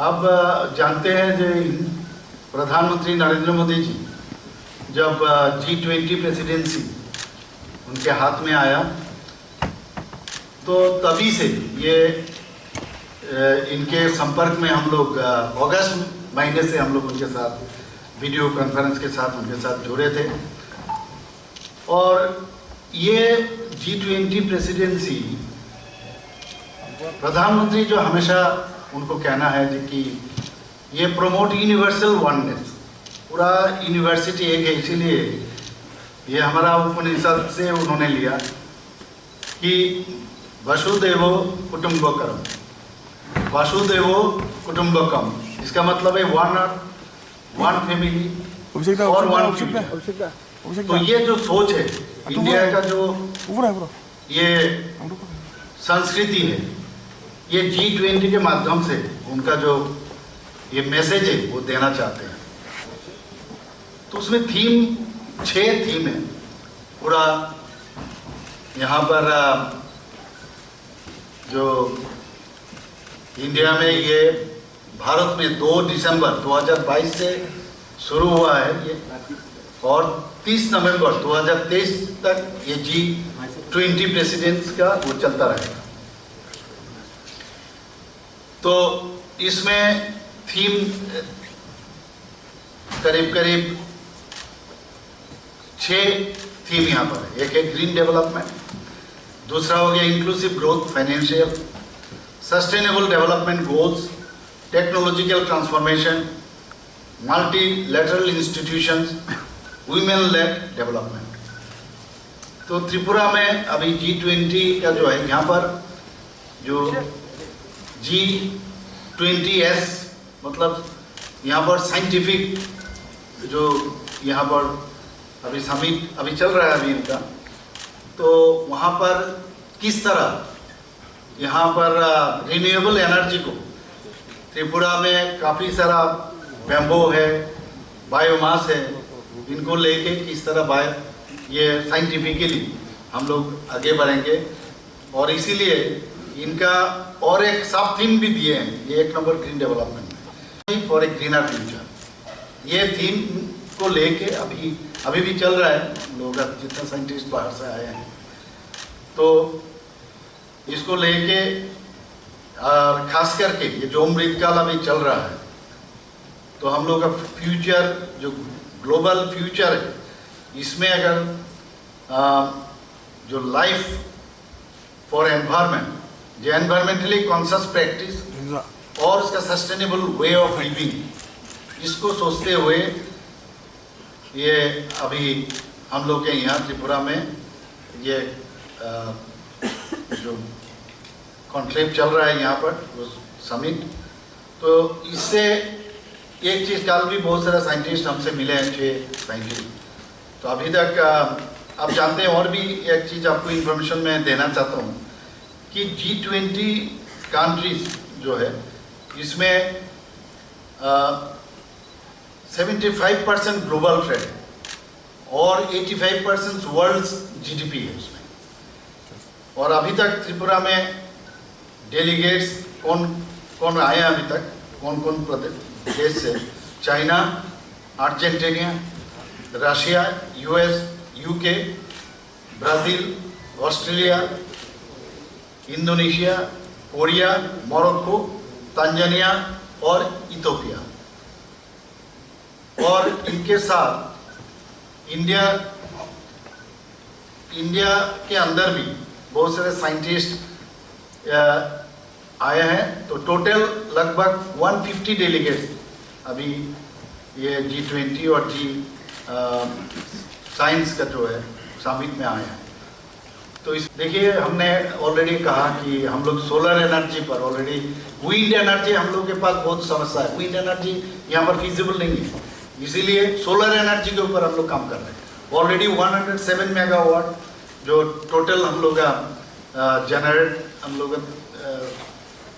आप जानते हैं जो प्रधानमंत्री नरेंद्र मोदी जी जब G20 प्रेसिडेंसी उनके हाथ में आया तो तभी से ये इनके संपर्क में हम लोग अगस्त महीने से हम लोग उनके साथ वीडियो कॉन्फ्रेंस के साथ उनके साथ जुड़े थे। और ये G20 प्रेसिडेंसी प्रधानमंत्री जो हमेशा उनको कहना है जी कि ये प्रमोट यूनिवर्सल वननेस, पूरा यूनिवर्सिटी एक है, इसीलिए ये हमारा उपनिषद से उन्होंने लिया कि वसुदेवो कुटुंबकम, वसुदेवो कुटुंबकम, इसका मतलब है वन फैमिली और वन फ्यूचर। तो ये जो सोच है इंडिया का, जो ये संस्कृति है, ये G20 के माध्यम से उनका जो ये मैसेज है वो देना चाहते हैं। तो उसमें थीम 6 थीम है पूरा। यहाँ पर जो इंडिया में ये भारत में 2 दिसंबर 2022 से शुरू हुआ है ये, और 30 नवंबर 2023 तक ये G20 प्रेसिडेंट्स का वो चलता रहेगा। तो इसमें थीम करीब 6 थीम यहाँ पर है। एक है ग्रीन डेवलपमेंट, दूसरा हो गया inclusive growth, financial, sustainable development goals, technological transformation, multilateral institutions, women lead development. तो त्रिपुरा में अभी G20 का जो है, यहाँ पर जो G20S मतलब यहाँ पर साइंटिफिक जो यहाँ पर अभी समिट अभी चल रहा है अभी इनका, तो वहाँ पर किस तरह यहाँ पर रिन्यूएबल एनर्जी को, त्रिपुरा में काफ़ी सारा बैम्बो है, बायोमास है, इनको लेके किस तरह ये साइंटिफिकली हम लोग आगे बढ़ेंगे। और इसीलिए इनका और एक सब थीम भी दिए हैं, ये 1 number green development for a greener future. ये थीम को लेके अभी भी चल रहा है। लोग जितने साइंटिस्ट बाहर से आए हैं तो इसको लेके खास करके ये जो अमृतकाल अभी चल रहा है, तो हम लोग का फ्यूचर जो ग्लोबल फ्यूचर है, इसमें अगर जो लाइफ फॉर एनवायरमेंट, जो एनवायरमेंटली कॉन्शियस प्रैक्टिस और इसका सस्टेनेबल वे ऑफ लिविंग, इसको सोचते हुए ये अभी हम लोग के यहाँ त्रिपुरा में ये जो कॉन्क्लेव चल रहा है यहाँ पर वो समिट। तो इससे एक चीज़, कल भी बहुत सारे साइंटिस्ट हमसे मिले हैं, 6 साइंटिस्ट। तो अभी तक आप जानते हैं, और भी एक चीज़ आपको इन्फॉर्मेशन मैं देना चाहता हूँ कि G20 कंट्रीज जो है, इसमें 75% ग्लोबल ट्रेड और 85% वर्ल्ड GDP है उसमें। और अभी तक त्रिपुरा में डेलीगेट्स कौन आए हैं अभी तक, कौन देश से? China, Argentina, Russia, US, UK, Brazil, Australia, Indonesia, Korea, Morocco, Tanzania और इथियोपिया। और इनके साथ इंडिया के अंदर भी बहुत सारे साइंटिस्ट आए हैं। तो टोटल लगभग 150 डेलीगेट्स अभी ये G20 और साइंस का जो है समिट में आए हैं। तो इस देखिए, हमने ऑलरेडी कहा कि हम लोग सोलर एनर्जी पर ऑलरेडी, विंड एनर्जी हम लोग के पास बहुत समस्या है, विंड एनर्जी यहाँ पर फिजिबल नहीं है, इसीलिए सोलर एनर्जी के ऊपर हम लोग काम कर रहे हैं। ऑलरेडी 107 मेगावाट जो टोटल हम लोग का जनरेट हम लोग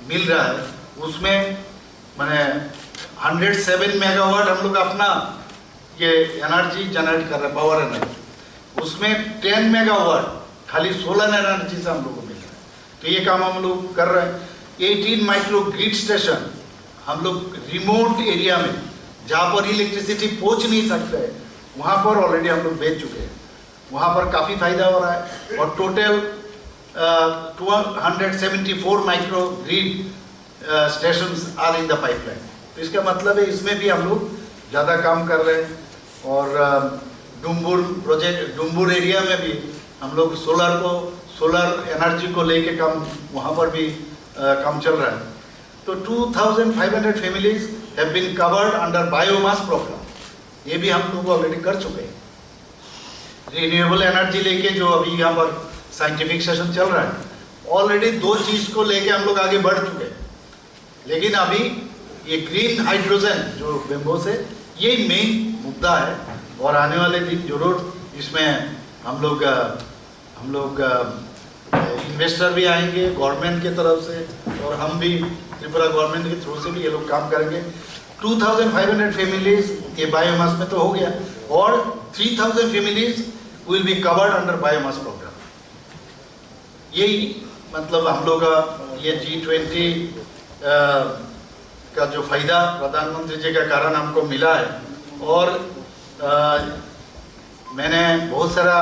मिल रहा है, उसमें मैंने 107 मेगावाट हम लोग अपना ये एनर्जी जनरेट कर रहे हैं, पावर एनर्जी। उसमें 10 मेगावाट खाली सोलर एनर्जी से हम लोग को मिल रहा है। तो ये काम हम लोग कर रहे हैं। 18 माइक्रो ग्रिड स्टेशन हम लोग रिमोट एरिया में जहाँ पर इलेक्ट्रिसिटी पहुँच नहीं सकता है वहाँ पर ऑलरेडी हम लोग भेज चुके हैं, वहाँ पर काफ़ी फायदा हो रहा है। और total 274 micro grid stations are in the pipeline. तो इसका मतलब है इसमें भी हम लोग ज़्यादा काम कर रहे हैं। और डुम्बुर प्रोजेक्ट, डुम्बुर एरिया में भी हम लोग सोलर एनर्जी को लेके काम, वहाँ पर भी काम चल रहा है। तो 2500 families have been covered under biomass programme, ये भी हम लोग ऑलरेडी कर चुके हैं। रिन्यूएबल एनर्जी लेके जो अभी यहाँ पर साइंटिफिक सेशन चल रहा है, ऑलरेडी 2 चीज़ को लेके हम लोग आगे बढ़ चुके हैं। लेकिन अभी ये ग्रीन हाइड्रोजन जो बेम्बो से, ये मेन मुद्दा है। और आने वाले दिन जरूर इसमें हम लोग इन्वेस्टर भी आएंगे गवर्नमेंट के तरफ से, और हम भी त्रिपुरा गवर्नमेंट के थ्रू से भी ये लोग काम करेंगे। 2500 फैमिलीज ये बायोमास में तो हो गया, और 3000 families will be covered under biomass programme. यही मतलब हम लोग का ये G20 का जो फायदा प्रधानमंत्री जी के कारण हमको मिला है। और मैंने बहुत सारा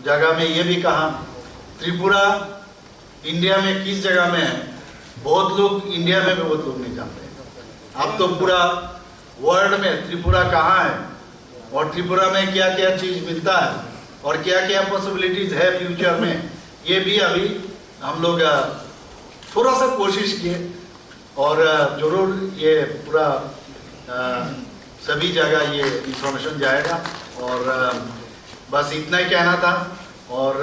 जगह में ये भी कहा, त्रिपुरा इंडिया में किस जगह में है, बहुत लोग इंडिया में भी बहुत लोग नहीं जानते। अब तो पूरा वर्ल्ड में त्रिपुरा कहाँ है और त्रिपुरा में क्या क्या चीज़ मिलता है और क्या क्या पॉसिबिलिटीज है फ्यूचर में, ये भी अभी हम लोग थोड़ा सा कोशिश किए। और जरूर ये पूरा सभी जगह ये इंफॉर्मेशन जाएगा। और बस इतना ही कहना था। और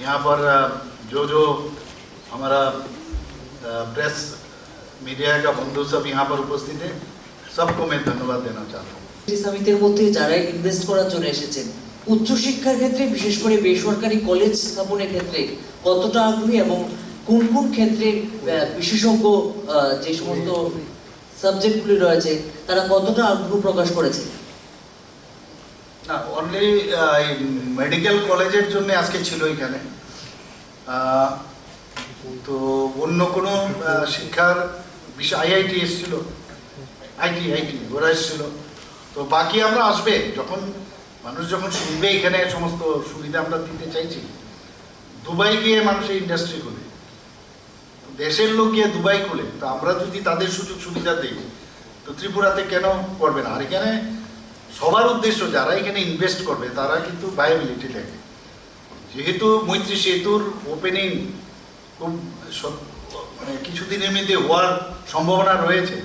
यहाँ पर जो हमारा प्रेस मीडिया का बंधु सब यहाँ पर उपस्थित है, सबको मैं धन्यवाद देना चाहता हूँ। সমিতির মধ্যে যারা ইনভেস্ট করার জন্য এসেছেন, উচ্চশিক্ষার ক্ষেত্রে বিশেষ করে বেসরকারি কলেজ স্থাপনের ক্ষেত্রে কতটা আগ্রহী এবং কোন কোন ক্ষেত্রে বিশেষজ্ঞ যে সমস্ত সাবজেক্টগুলি রয়েছে তারা কতটা আগ্রহ প্রকাশ করেছে? না, অনলি মেডিকেল কলেজের জন্য আজকে ছিল এখানে, তো অন্য কোনো শিক্ষার বিষয় আইআইটি এসেছিল, আইটি ওরা এসেছিল। তো বাকি আমরা আসবে যখন মানুষ যখন শুনবে এখানে সমস্ত সুবিধা আমরা দিতে চাইছি। দুবাই গিয়ে মানুষের ইন্ডাস্ট্রি খুলে, দেশের লোক গিয়ে দুবাই খুলে, তো আমরা যদি তাদের সুযোগ সুবিধা দিই তো ত্রিপুরাতে কেন করবে না? আর এখানে সবার উদ্দেশ্য যারা এখানে ইনভেস্ট করবে তারা কিন্তু ভায়াবিলিটি দেখে। যেহেতু মৈত্রী সেতুর ওপেনিং খুব মানে কিছুদিনের মধ্যে হওয়ার সম্ভাবনা রয়েছে,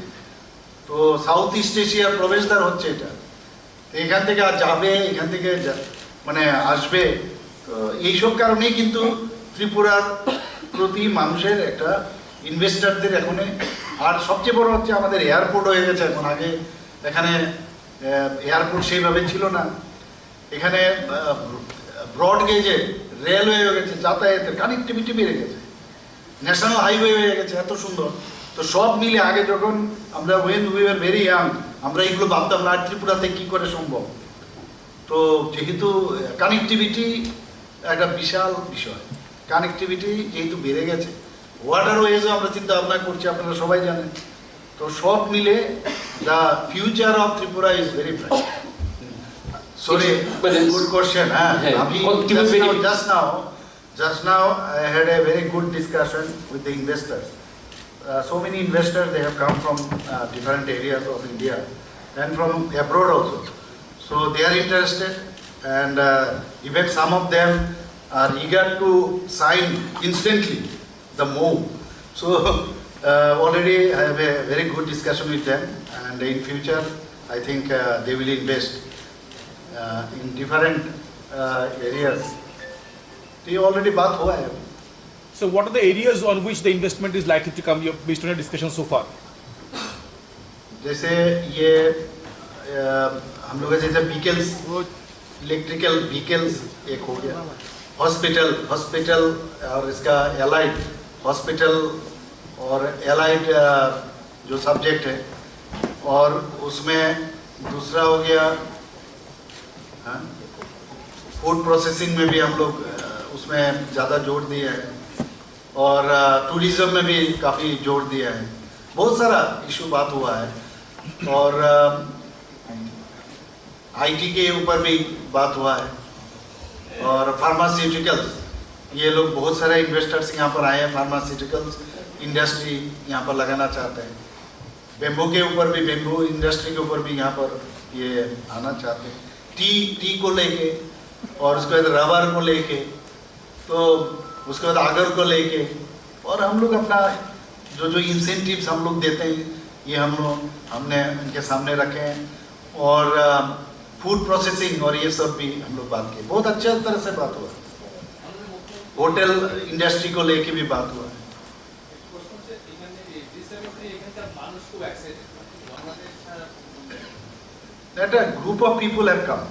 তো সাউথ ইস্ট এশিয়ার প্রবেশদ্বার হচ্ছে এটা, তো এখান থেকে আর যাবে, এখান থেকে মানে আসবে। তো এইসব কারণেই কিন্তু ত্রিপুরার প্রতি মানুষের একটা ইনভেস্টারদের এখন। আর সবচেয়ে বড় হচ্ছে আমাদের এয়ারপোর্ট হয়ে গেছে এখন। আগে এখানে এয়ারপোর্ট সেইভাবে ছিল না, এখানে ব্রড গেজে রেলওয়ে হয়ে গেছে, যাতায়াতের কানেক্টিভিটি বেড়ে গেছে, ন্যাশনাল হাইওয়ে হয়ে গেছে, এত সুন্দর। তো সব মিলে আগে যখন আমরা when we were very young আমরা এগুলো ভাবতাম না ত্রিপুরাতে কী করে সম্ভব। তো যেহেতু কানেক্টিভিটি একটা বিশাল বিষয়, কানেক্টিভিটি যেহেতু বেড়ে গেছে, ওয়াটারওয়েজও আমরা চিন্তা ভাবনা করছি, আপনারা সবাই জানেন। তো সব মিলে the future of Tripura is very bright. Sorry, good question. Just now I had a very good discussion with the investors. So many investors, they have come from different areas of India and from abroad also. So they are interested, and even some of them are eager to sign instantly the move. So already I have a very good discussion with them, and in future I think they will invest in different areas. ये already बात हुआ है। So what are the areas on which the investment is likely to come based on your discussion so far? जैसे ये हम लोग जैसे vehicles, electrical vehicles एक हो गया, हॉस्पिटल और इसका एलाइड हॉस्पिटल और एलाइड जो सब्जेक्ट है, और उसमें दूसरा हो गया फूड प्रोसेसिंग में भी हम लोग उसमें ज़्यादा जोर दिए हैं, और टूरिज़्म में भी काफ़ी जोर दिया है। बहुत सारा इशू बात हुआ है, और आईटी के ऊपर भी बात हुआ है, और फार्मास्यूटिकल्स, ये लोग बहुत सारे इन्वेस्टर्स यहाँ पर आए हैं, फार्मास्यूटिकल्स इंडस्ट्री यहाँ पर लगाना चाहते हैं। बेम्बू के ऊपर भी, बेम्बू इंडस्ट्री के ऊपर भी यहाँ पर ये आना चाहते हैं, टी को लेके, और उसके बाद रबर को लेके, तो उसके बाद आगर को लेके, और हम लोग अपना जो इंसेंटिव्स हम लोग देते हैं ये हमने इनके सामने रखे हैं, और फूड प्रोसेसिंग और ये सब भी हम लोग बात किए। बहुत अच्छे तरह से बात हुआ, होटल इंडस्ट्री को लेके भी बात हुआ है। That a group of people have come.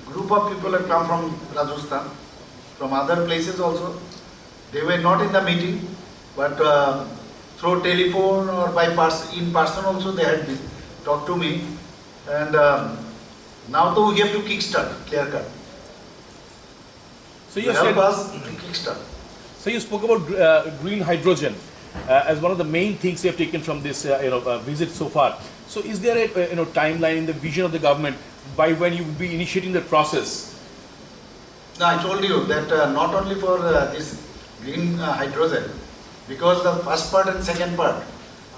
Group of people have come from Rajasthan, from other places also. They were not in the meeting, but through telephone or in person also they had talked to me, and now though we have to kickstart, clear cut. So you help said, us to kickstart. so you spoke about green hydrogen as one of the main things you have taken from this visit so far. So is there a timeline in the vision of the government by when you will be initiating the process? No, I told you that not only for this green hydrogen, because the first part and second part,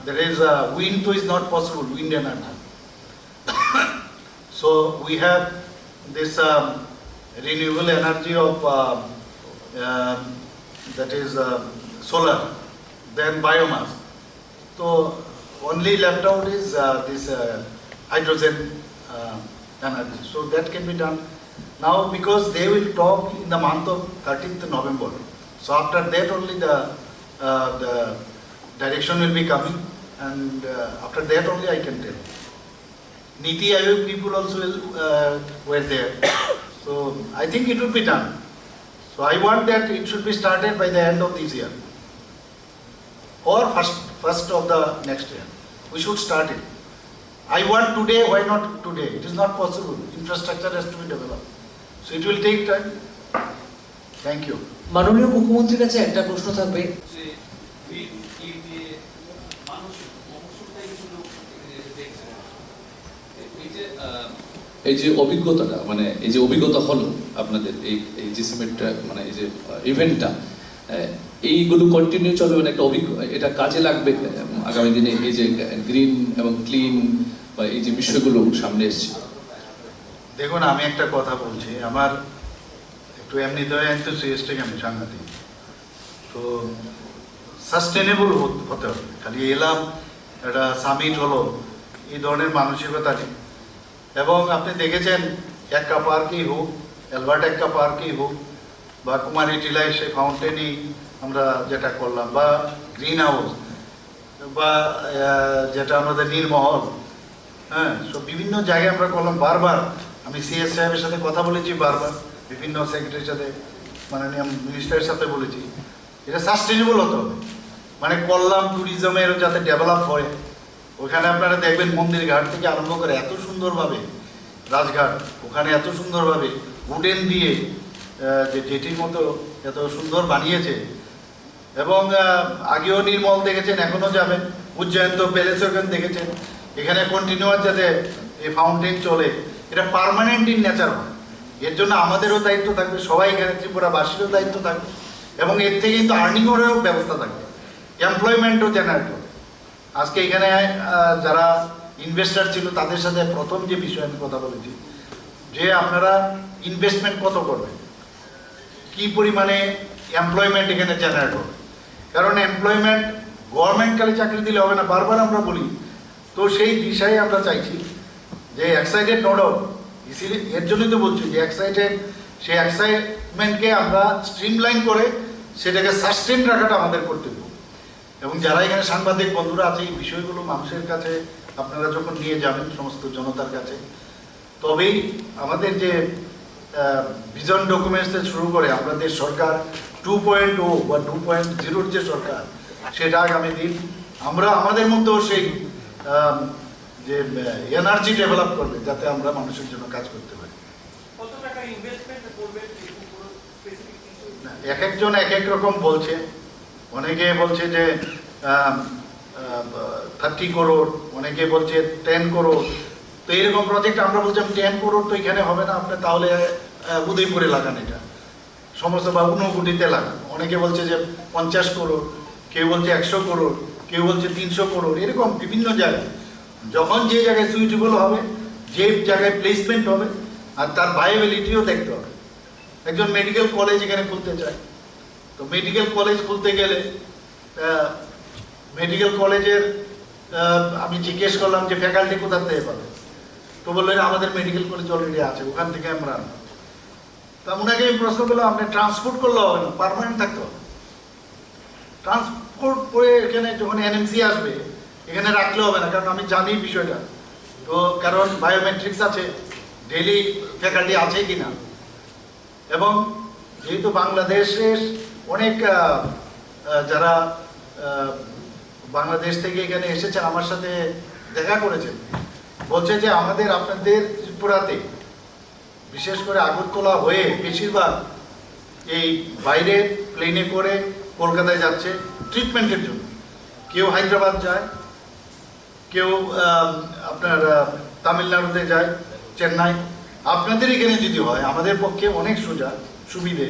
there is wind too is not possible, wind energy. So we have this renewable energy of that is solar, then biomass. So only left out is this hydrogen energy. So that can be done now, because they will talk in the month of 13th November. So after that only the direction will be coming, and after that only I can tell. Niti Aayog people also were there. So I think it will be done. So I want that it should be started by the end of this year, or first of the next year. We should start it. I want today, why not today? It is not possible. Infrastructure has to be developed. So it will take time. Thank you. মাননীয় মুখ্যমন্ত্রীর কাছে একটা প্রশ্ন থাকবে। এই যে অভিজ্ঞতাটা, মানে এই যে অভিজ্ঞতা হলো আপনাদের এই যে সিমেন্টটা, মানে এই যে ইভেন্টটা, এইগুলো কন্টিনিউ চলবে, মানে একটা এটা কাজে লাগবে আগামী দিনে, এই যে গ্রিন এবং ক্লিন বা এই যে বিষয়গুলো সামনে এসছে। দেখুন, আমি একটা কথা বলছি, আমার একটু এমনিতে এনথুসিয়াস্টিক, আমি সাংঘাতিক। তো সাস্টেনেবল হতে হবে। খালি এলাম, একটা সামিট হলো, এই ধরনের মানসিকতা নেই। এবং আপনি দেখেছেন এক্কা পার্কই হোক, অ্যালবার্ট এক্কা পার্কই হোক, বা কুমারী টিলায় সেই ফাউন্টেনই আমরা যেটা করলাম, বা গ্রিন হাউস, বা যেটা আমাদের নীলমহল, হ্যাঁ, সব বিভিন্ন জায়গায় আমরা করলাম। বারবার আমি সিএস সাহেবের সাথে কথা বলেছি, বারবার বিভিন্ন সেক্রেটারির সাথে, মাননীয় মিনিস্টারের সাথে বলেছি, এটা সাস্টেনেবল হতে হবে। মানে করলাম ট্যুরিজমের যাতে ডেভেলপ হয়। ওখানে আপনারা দেখবেন মন্দির ঘাট থেকে আরম্ভ করে এত সুন্দরভাবে, রাজঘাট ওখানে এত সুন্দরভাবে উডেন দিয়ে যে জেটির মতো এত সুন্দর বানিয়েছে। এবং আগেও নির্মল দেখেছেন, এখনও যাবেন, উজ্জয়ন্ত প্যালেস ওখানে দেখেছেন। এখানে কন্টিনিউয়াস যাতে এই ফাউন্টেন চলে, এটা পার্মানেন্ট ইন নেচার হয়। এর জন্য আমাদেরও দায়িত্ব থাকবে, সবাই এখানে ত্রিপুরাবাসীরও দায়িত্ব থাকবে, এবং এর থেকে কিন্তু আর্নিংয়েরও ব্যবস্থা থাকবে, এমপ্লয়মেন্টও জেনারেট হবে। আজকে এখানে যারা ইনভেস্টার ছিল তাদের সাথে প্রথম যে বিষয়ে আমি কথা বলেছি, যে আপনারা ইনভেস্টমেন্ট কত করবেন, কি পরিমাণে এমপ্লয়মেন্ট এখানে জেনারেট হবে। কারণ এমপ্লয়মেন্ট গভর্নমেন্ট খালি চাকরি দিলে হবে না, বারবার আমরা বলি। তো সেই দিশায় আমরা চাইছি যে এক্সাইটেড নো ডাউট, এর জন্যই তো বলছি যে এক্সাইটেড, সেই এক্সাইটমেন্টকে আমরা স্ট্রিমলাইন করে সেটাকে সাস্টেন রাখাটা আমাদের কর্তব্য। এবং যারা এখানে সাংবাদিক বন্ধুরা আছে, এই বিষয়গুলো মানুষের কাছে আপনারা যখন নিয়ে যাবেন, সমস্ত জনতার কাছে, তবেই আমাদের যে ভিজন ডকুমেন্টস থেকে শুরু করে আমাদের সরকার 2.0 বা 2.0 যে সরকার, সেটা আগামী দিন আমরা আমাদের মধ্যেও সেই যে এনার্জি ডেভেলপ করবে, যাতে আমরা মানুষের জন্য কাজ করতে পারি। এক একজন এক এক রকম বলছে। অনেকে বলছে যে 30 করোড়, অনেকে বলছে 10 করোড়। তো এরকম প্রজেক্ট আমরা বলছিলাম 10 করোড় তো এখানে হবে না, আপনি তাহলে উদয়পুরে লাগান, এটা সমস্ত বা ঊনকোটিতে লাগান। অনেকে বলছে যে 50 করোড়, কেউ বলছে 100 করোড়, কেউ বলছে 300 করোড়, এরকম বিভিন্ন জায়গায়। যখন যে জায়গায় সুইটেবল হবে, যে জায়গায় প্লেসমেন্ট হবে, আর তার ভাইবিলিটিও দেখতে হবে। একজন মেডিকেল কলেজ এখানে খুলতে চায়, তো মেডিকেল কলেজ খুলতে গেলে মেডিকেল কলেজের আমি জিজ্ঞেস করলাম যে ফ্যাকাল্টি কোথা থেকে পাবে, তো বললেন আমাদের মেডিকেল কলেজ অলরেডি আছে, ওখান থেকে আমরা আনবো। তা ওনাকে আমি প্রশ্ন করলাম, আপনি ট্রান্সপোর্ট করলে হবে না, পার্মানেন্ট থাকতে হবে। ট্রান্সপোর্ট করে এখানে যখন এনএমসি আসবে এখানে রাখলে হবে না, কারণ আমি জানি বিষয়টা। তো কারণ বায়োমেট্রিক্স আছে, ডেইলি ফ্যাকাল্টি আছে কিনা, এবং যেহেতু বাংলাদেশের অনেক যারা বাংলাদেশ থেকে এখানে এসেছে আমার সাথে দেখা করেছেন, বলছে যে আমাদের আপনাদের ত্রিপুরাতে বিশেষ করে আগরতলা হয়ে বেশিরভাগ এই বাইরে প্লেনে করে কলকাতায় যাচ্ছে ট্রিটমেন্টের জন্য। কেউ হায়দ্রাবাদ যায়, কেউ আপনার তামিলনাড়ুতে যায়, চেন্নাই। আপনাদের এখানে যদি হয় আমাদের পক্ষে অনেক সুবিধে।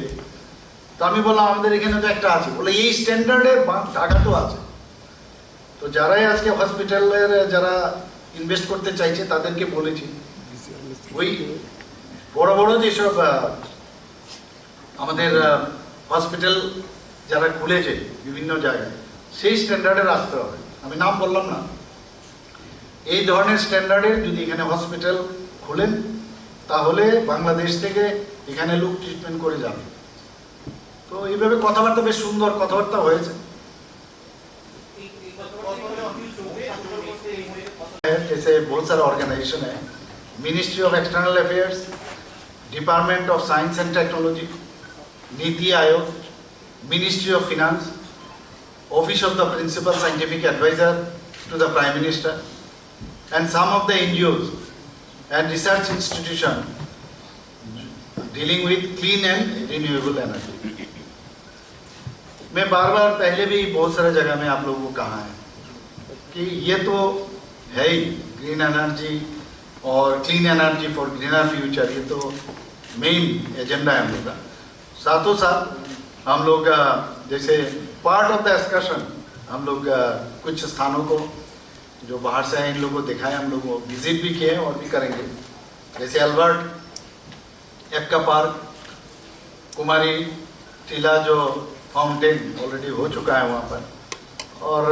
তো আমি বললাম আমাদের এখানে তো একটা আছে, বলে এই স্ট্যান্ডার্ডের ঢাকাতেও আছে। তো যারাই আজকে হসপিটালের যারা ইনভেস্ট করতে চাইছে তাদেরকে বলেছি, ওই বড় বড় যেসব আমাদের হসপিটাল যারা খুলেছে বিভিন্ন জায়গায়, সেই স্ট্যান্ডার্ডের আসতে হবে। আমি নাম বললাম না, এই ধরনের স্ট্যান্ডার্ডের যদি এখানে হসপিটাল খুলেন তাহলে বাংলাদেশ থেকে এখানে লোক ট্রিটমেন্ট করে যাবে। তো এইভাবে কথাবার্তা, বেশ সুন্দর কথাবার্তা হয়েছে। जैसे बहुत सारा ऑर्गेनाइजेशन है, ministry of external affairs, department of science and technology, NITI Aayog, ministry of finance, office of the principal scientific adviser to the prime minister, and some of the NGOs and research institution dealing with clean and renewable energy. मैं बार बार पहले भी बहुत सारे जगह में आप लोगों को कहा है कि ये तो है ही ग्रीन एनर्जी और clean energy for greener future, ये तो मेन एजेंडा है हम लोग का। साथों साथ हम लोग जैसे पार्ट ऑफ द एक्सकर्शन हम लोग कुछ स्थानों को जो बाहर से आए इन लोगों को दिखाए, हम लोग विजिट भी किए और भी करेंगे। जैसे अल्बर्ट एक्का पार्क, कुमारी टीला जो फाउंटेन ऑलरेडी हो चुका है वहाँ पर, और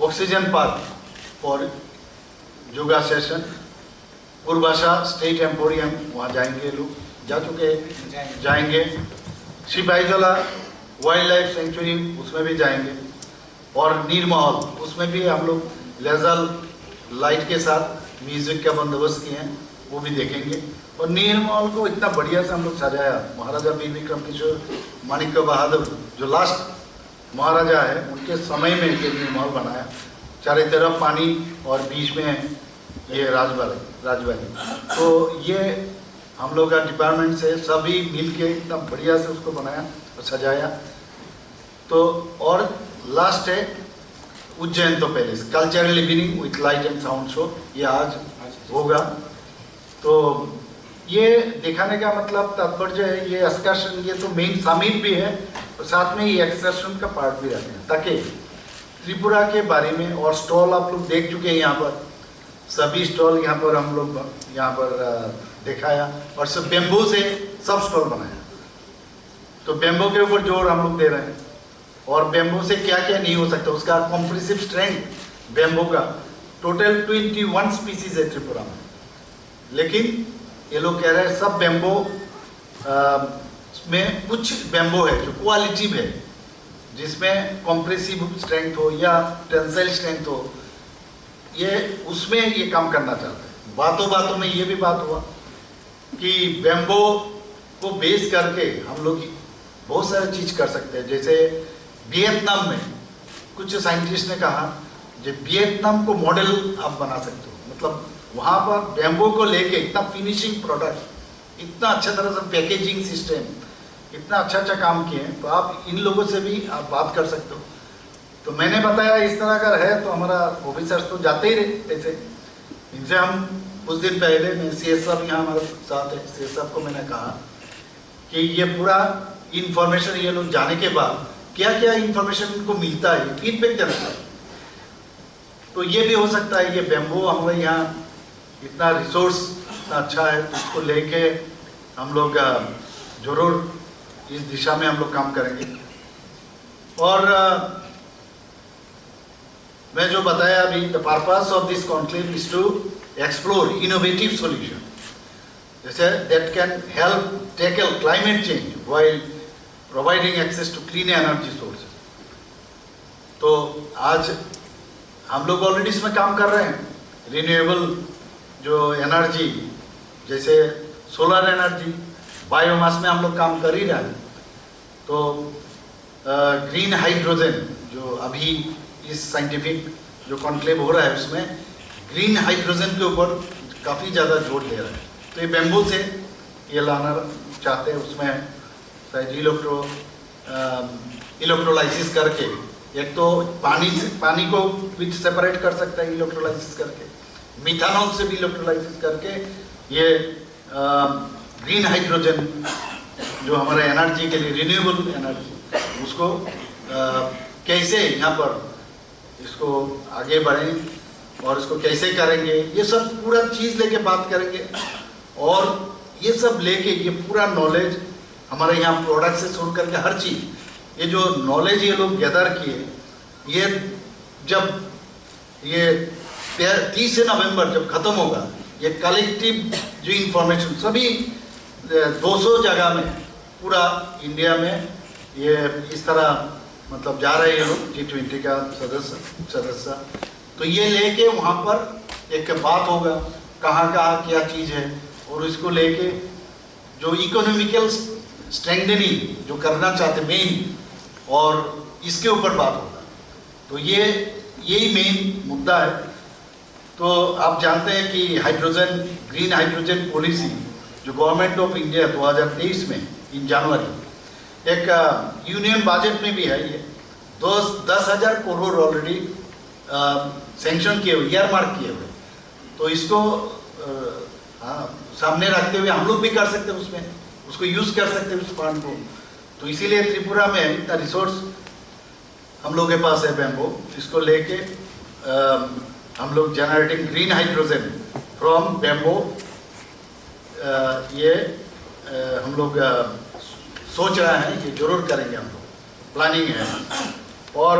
ऑक्सीजन पार्क और योगा सेशन, पूर्वाशा स्टेट एम्पोरियम वहाँ जाएंगे लोग, जा चुके जाएंगे, सिपाहीजला वाइल्ड लाइफ सेंचुरी उसमें भी जाएंगे, और नीरमहल उसमें भी हम लोग लेजर लाइट के साथ म्यूजिक का बंदोबस्त किए हैं, वो भी देखेंगे। और नीरमहल को इतना बढ़िया से हम लोग सजाया, महाराजा वीर विक्रम किशोर माणिक्य बहादुर जो लास्ट महाराजा है उनके समय में ये नीरमहल बनाया, चारों तरफ पानी और बीच में ये राजवाड़ी। तो ये हम लोग का डिपार्टमेंट से सभी मिल के इतना बढ़िया से उसको बनाया और सजाया। तो और लास्ट है उज्जैन तो palace, cultural evening with light and sound show, ये आज होगा। तो ये दिखाने का मतलब तात्पर्य है, ये एक्सकर्शन ये तो मेन समिट भी है और साथ में ये एक्सकर्शन का पार्ट भी रहते हैं, ताकि त्रिपुरा के बारे में। और स्टॉल आप लोग देख चुके हैं, यहाँ पर सभी स्टॉल यहाँ पर हम लोग यहाँ पर दिखाया, और सब बेम्बू से सब स्टॉल बनाया। तो बेम्बू के ऊपर जोर हम लोग दे रहे हैं, और बेम्बू से क्या क्या नहीं हो सकता, उसका कॉम्प्रेसिव स्ट्रेंथ बेम्बू का टोटल 21 स्पीसीज है त्रिपुरा में, लेकिन ये लोग कह रहे हैं सब बेम्बो में कुछ बेम्बो है जो क्वालिटिव है, जिसमें कॉम्प्रेसिव स्ट्रेंथ हो या टेंसाइल स्ट्रेंथ हो, ये उसमें ये काम करना चाहते हैं। बातों बातों में ये भी बात हुआ कि बेम्बो को बेस करके हम लोग बहुत सारी चीज़ कर सकते हैं। जैसे वियतनाम में कुछ साइंटिस्ट ने कहा जो वियतनाम को मॉडल आप बना सकते हो, मतलब वहाँ पर बेम्बो को लेके इतना फिनिशिंग प्रोडक्ट, इतना अच्छा तरह से पैकेजिंग सिस्टम, इतना अच्छा काम किए हैं। तो आप इन लोगों से भी आप बात कर सकते हो। तो तो मैंने बताया इस तरह का है, तो हमारा ऑफिसर्स तो जाते ही रहे ऐसे। इनसे हम कुछ दिन पहले, मैं CS साहब यहाँ हमारे साथ है, CS साहब को मैंने कहा कि ये पूरा इंफॉर्मेशन ये लोग जाने के बाद क्या क्या इंफॉर्मेशन को मिलता है, फीडबैक देना है। तो ये भी हो सकता है, ये बैम्बू हमारे यहाँ इतना रिसोर्स इतना अच्छा है, तो इसको लेके हम लोग जरूर इस दिशा में हम लोग काम करेंगे। और मैं जो बताया अभी, the purpose of this conclave is to explore innovative solution जैसे that can help tackle climate change while providing access to clean energy sources. तो आज हम लोग ऑलरेडी इसमें काम कर रहे हैं, रिन्यूएबल जो एनर्जी जैसे सोलर एनर्जी, बायोमास में हम लोग काम कर ही रहे हैं। तो ग्रीन हाइड्रोजन जो अभी इस साइंटिफिक जो कॉन्क्लेव हो रहा है उसमें ग्रीन हाइड्रोजन के ऊपर काफ़ी ज़्यादा जोर दे रहा है। तो ये बैम्बू से ये लाना चाहते हैं, उसमें शायद इलेक्ट्रोलाइसिस करके, एक तो पानी को भी सेपरेट कर सकता है इलेक्ट्रोलाइसिस करके, मिथानॉल से भी इलेक्ट्रोलाइसिस करके ये ग्रीन हाइड्रोजन जो हमारे एनर्जी के लिए रिन्यूएबल एनर्जी, उसको कैसे यहाँ पर इसको आगे बढ़ें और इसको कैसे करेंगे, ये सब पूरा चीज़ लेके बात करेंगे। और ये सब लेके ये पूरा नॉलेज हमारे यहाँ प्रोडक्ट से शुरू करके हर चीज़, ये जो नॉलेज ये लोग गैदर किए, ये जब ये 30 नवंबर जब ख़त्म होगा, ये कलेक्टिव जो इंफॉर्मेशन सभी 200 जगह में पूरा इंडिया में ये इस तरह मतलब जा रहे हैं लोग, G20 का सदस्य। तो ये लेके वहाँ पर एक बात होगा कहाँ कहाँ क्या चीज़ है, और इसको लेके जो इकोनॉमिकल स्ट्रेंथनिंग जो करना चाहते मेन, और इसके ऊपर बात होगा। तो ये यही मेन मुद्दा है। तो आप जानते हैं कि हाइड्रोजन, ग्रीन हाइड्रोजन पॉलिसी जो गवर्नमेंट ऑफ इंडिया 2023 में इन जनवरी एक यूनियन बजट में भी है, ये 10,000 करोड़ ऑलरेडी सैंक्शन किए हुए, ईयरमार्क किए हुए। तो इसको सामने रखते हुए हम लोग भी कर सकते हैं, उसमें उसको यूज़ कर सकते हैं उस फंड को। तो इसीलिए त्रिपुरा में इतना रिसोर्स हम लोग के पास है बैम्बू, इसको लेके हम लोग generating green hydrogen from bamboo, ये हम लोग सोच रहे हैं, ये जरूर करेंगे, हम लोग प्लानिंग है। और